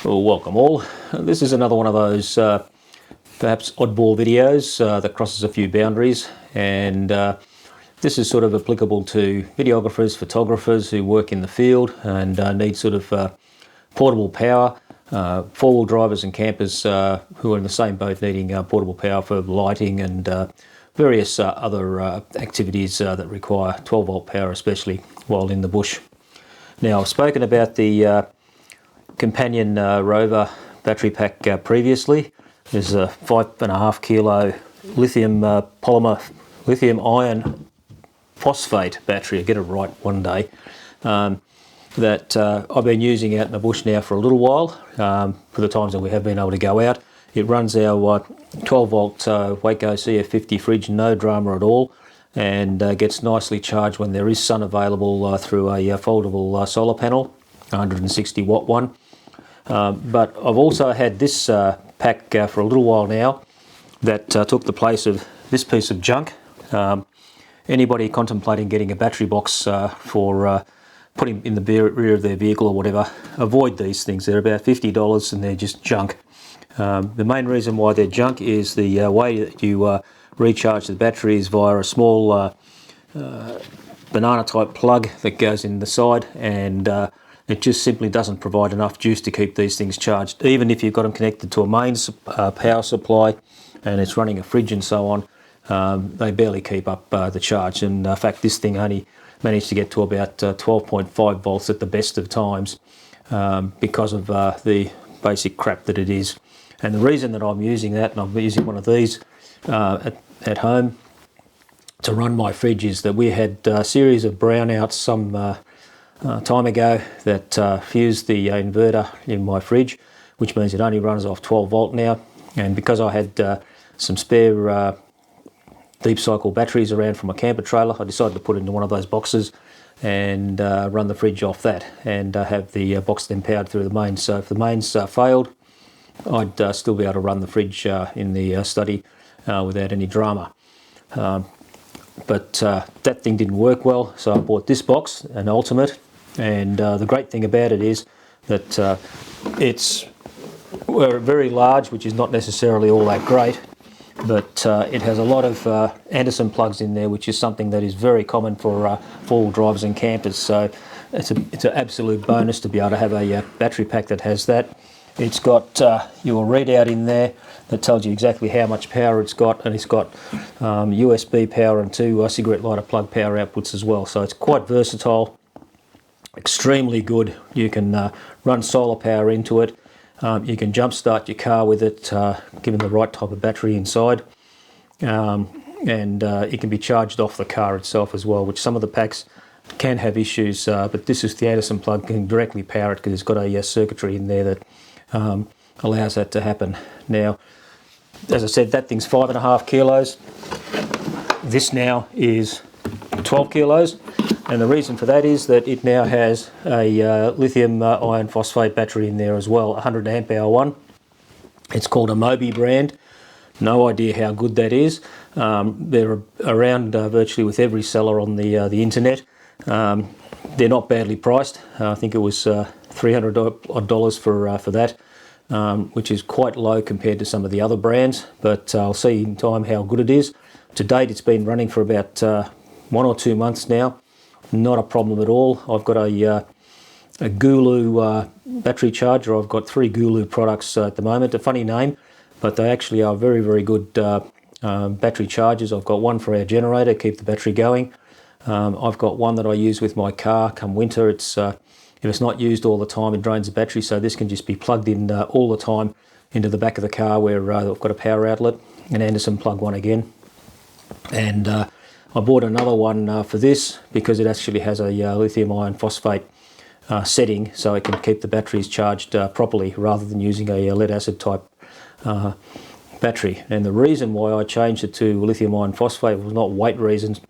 Well, welcome all. This is another one of those perhaps oddball videos that crosses a few boundaries, and this is sort of applicable to videographers, photographers who work in the field and need sort of portable power, four-wheel drivers and campers who are in the same boat needing portable power for lighting and various other activities that require 12-volt power, especially while in the bush. Now, I've spoken about the companion Rover battery pack previously. There's a 5.5 kilo lithium polymer, lithium iron phosphate battery, I get it right one day, that I've been using out in the bush now for a little while, for the times that we have been able to go out. It runs our 12 volt Waco CF50 fridge, no drama at all, and gets nicely charged when there is sun available through a foldable solar panel, 160 watt one. But I've also had this pack for a little while now that took the place of this piece of junk. Anybody contemplating getting a battery box for putting in the rear of their vehicle or whatever, avoid these things. They're about $50 and they're just junk. The main reason why they're junk is the way that you recharge the battery is via a small banana type plug that goes in the side, and it just simply doesn't provide enough juice to keep these things charged. Even if you've got them connected to a main power supply and it's running a fridge and so on, they barely keep up the charge. And in fact, this thing only managed to get to about 12.5 volts at the best of times because of the basic crap that it is. And the reason that I'm using that, and I'm using one of these at home to run my fridge, is that we had a series of brownouts some time ago that fused the inverter in my fridge, which means it only runs off 12 volt now. And because I had some spare deep cycle batteries around from a camper trailer, I decided to put it into one of those boxes and run the fridge off that, and have the box then powered through the mains. So if the mains failed, I'd still be able to run the fridge in the study without any drama. But that thing didn't work well, so I bought this box, an Ultimate, and the great thing about it is that it's very large, which is not necessarily all that great, but it has a lot of Anderson plugs in there, which is something that is very common for four-wheel drivers and campers. So it's an absolute bonus to be able to have a battery pack that has that. It's got your readout in there that tells you exactly how much power it's got, and it's got USB power and two cigarette lighter plug power outputs as well. So it's quite versatile, extremely good. You can run solar power into it. You can jump start your car with it, given the right type of battery inside, and it can be charged off the car itself as well, which some of the packs can have issues, but this is the Anderson plug, can directly power it because it's got a circuitry in there that allows that to happen. Now, as I said, that thing's 5.5 kilos. This now is 12 kilos, and the reason for that is that it now has a lithium iron phosphate battery in there as well, 100 amp hour one. It's called a Moby brand. No idea how good that is. They're around virtually with every seller on the internet. They're not badly priced. I think it was $300 for that, which is quite low compared to some of the other brands, but I'll see in time how good it is. To date, it's been running for about 1 or 2 months now. Not a problem at all. I've got a Gulu battery charger. I've got 3 Gulu products at the moment. A funny name, but they actually are very, very good battery chargers. I've got one for our generator, keep the battery going. I've got one that I use with my car come winter. It's if it's not used all the time, it drains the battery, so this can just be plugged in all the time into the back of the car where I've got a power outlet, an Anderson plug one again. And I bought another one for this because it actually has a lithium iron phosphate setting, so it can keep the batteries charged properly rather than using a lead acid type battery. And the reason why I changed it to lithium iron phosphate was not weight reasons,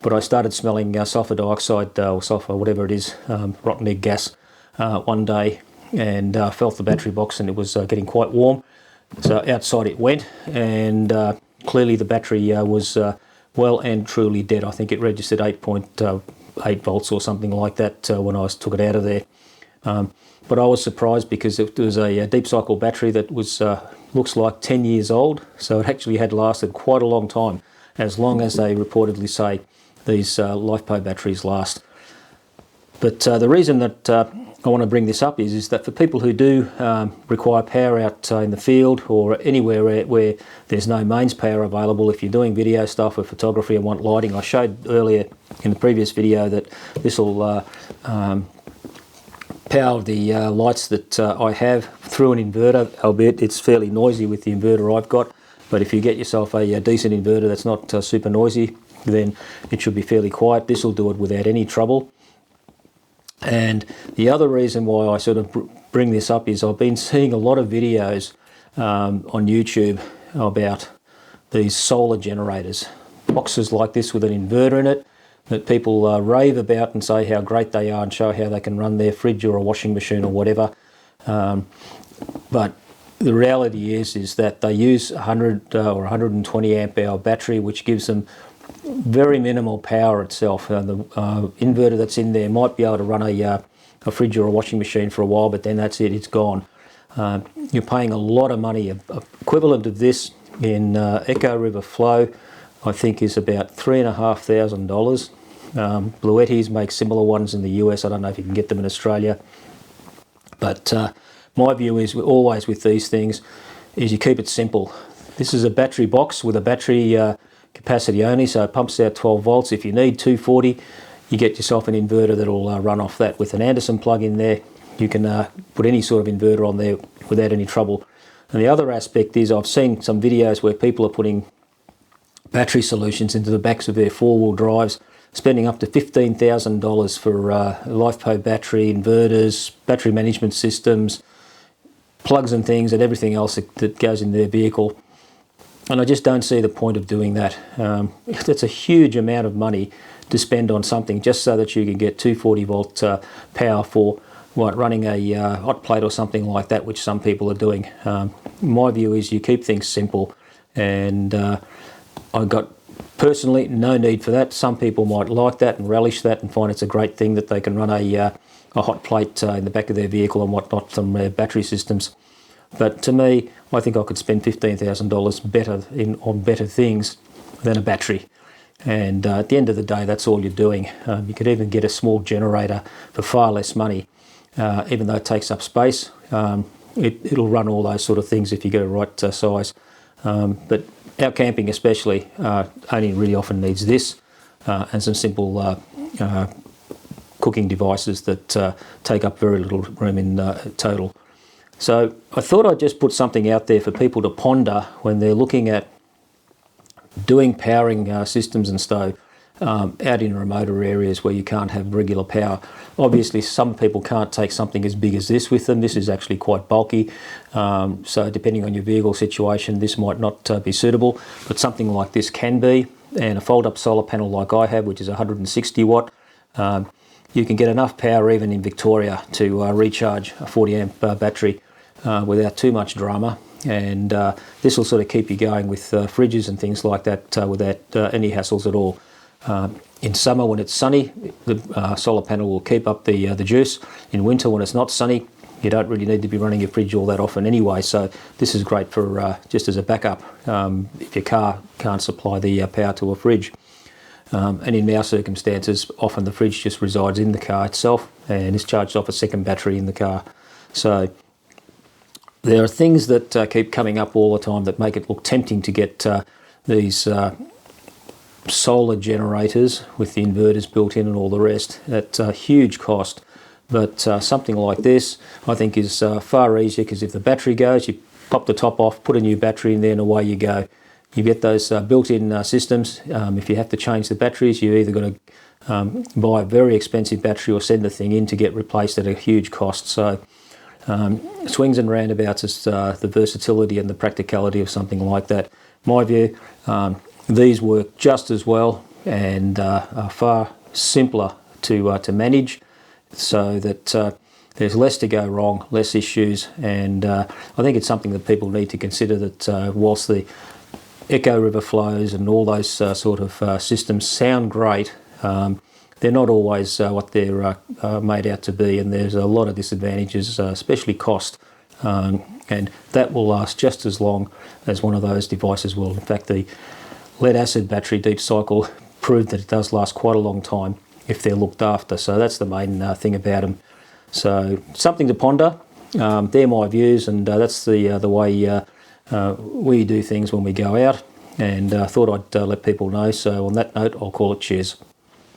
but I started smelling sulfur dioxide or sulfur, whatever it is, rotten egg gas one day, and felt the battery box, and it was getting quite warm. So outside it went, and clearly the battery was well and truly dead. I think it registered 8.8 volts or something like that when I took it out of there. but I was surprised because it was a deep cycle battery that was looks like 10 years old, so it actually had lasted quite a long time, as long as they reportedly say these LifePo batteries last. But the reason that I want to bring this up is that for people who do require power out in the field or anywhere where there's no mains power available, if you're doing video stuff or photography and want lighting, I showed earlier in the previous video that this will power the lights that I have through an inverter, albeit it's fairly noisy with the inverter I've got. But if you get yourself a decent inverter that's not super noisy, then it should be fairly quiet. This will do it without any trouble. And the other reason why I sort of bring this up is I've been seeing a lot of videos on YouTube about these solar generators, boxes like this with an inverter in it, that people rave about and say how great they are and show how they can run their fridge or a washing machine or whatever. But the reality is that they use 100 or 120 amp hour battery, which gives them very minimal power itself. The inverter that's in there might be able to run a fridge or a washing machine for a while, but then that's it, it's gone. You're paying a lot of money. Equivalent of this in Echo River Flow, I think, is about $3,500. Bluettis make similar ones in the US. I don't know if you can get them in Australia. But my view is always with these things is you keep it simple. This is a battery box with a battery capacity only, so it pumps out 12 volts. If you need 240, you get yourself an inverter that'll run off that. With an Anderson plug in there, you can put any sort of inverter on there without any trouble. And the other aspect is I've seen some videos where people are putting battery solutions into the backs of their four-wheel drives, spending up to $15,000 for LifePo battery, inverters, battery management systems, plugs and things, and everything else that goes in their vehicle. And I just don't see the point of doing that. That's a huge amount of money to spend on something just so that you can get 240 volt power for running a hot plate or something like that, which some people are doing. My view is you keep things simple, and I've got personally no need for that. Some people might like that and relish that and find it's a great thing that they can run a hot plate in the back of their vehicle and whatnot from their battery systems. But to me, I think I could spend $15,000 better on better things than a battery. And at the end of the day, that's all you're doing. You could even get a small generator for far less money, even though it takes up space. It'll run all those sort of things if you get a right size. But out camping especially only really often needs this and some simple cooking devices that take up very little room in total. So I thought I'd just put something out there for people to ponder when they're looking at doing powering systems and stove out in remoter areas where you can't have regular power. Obviously some people can't take something as big as this with them. This is actually quite bulky, so depending on your vehicle situation this might not be suitable, but something like this can be. And a fold-up solar panel like I have, which is 160 watt, you can get enough power even in Victoria to recharge a 40 amp battery without too much drama. And this will sort of keep you going with fridges and things like that without any hassles at all. In summer when it's sunny, the solar panel will keep up the juice. In winter when it's not sunny, you don't really need to be running your fridge all that often anyway, so this is great for just as a backup if your car can't supply the power to a fridge. And in our circumstances, often the fridge just resides in the car itself and is charged off a second battery in the car. So there are things that keep coming up all the time that make it look tempting to get these solar generators with the inverters built in and all the rest at a huge cost. But something like this I think is far easier, because if the battery goes, you pop the top off, put a new battery in there and away you go. You get those built-in systems. If you have to change the batteries, you're either going to buy a very expensive battery or send the thing in to get replaced at a huge cost. So swings and roundabouts is the versatility and the practicality of something like that. My view, these work just as well and are far simpler to manage, so that there's less to go wrong, less issues, and I think it's something that people need to consider, that whilst the Echo River flows and all those sort of systems sound great, they're they're not always what they're made out to be, and there's a lot of disadvantages, especially cost. And that will last just as long as one of those devices will. In fact, the lead acid battery deep cycle proved that it does last quite a long time if they're looked after. So that's the main thing about them. So something to ponder. They're my views, and that's the way we do things when we go out. And I thought I'd let people know. So on that note, I'll call it cheers.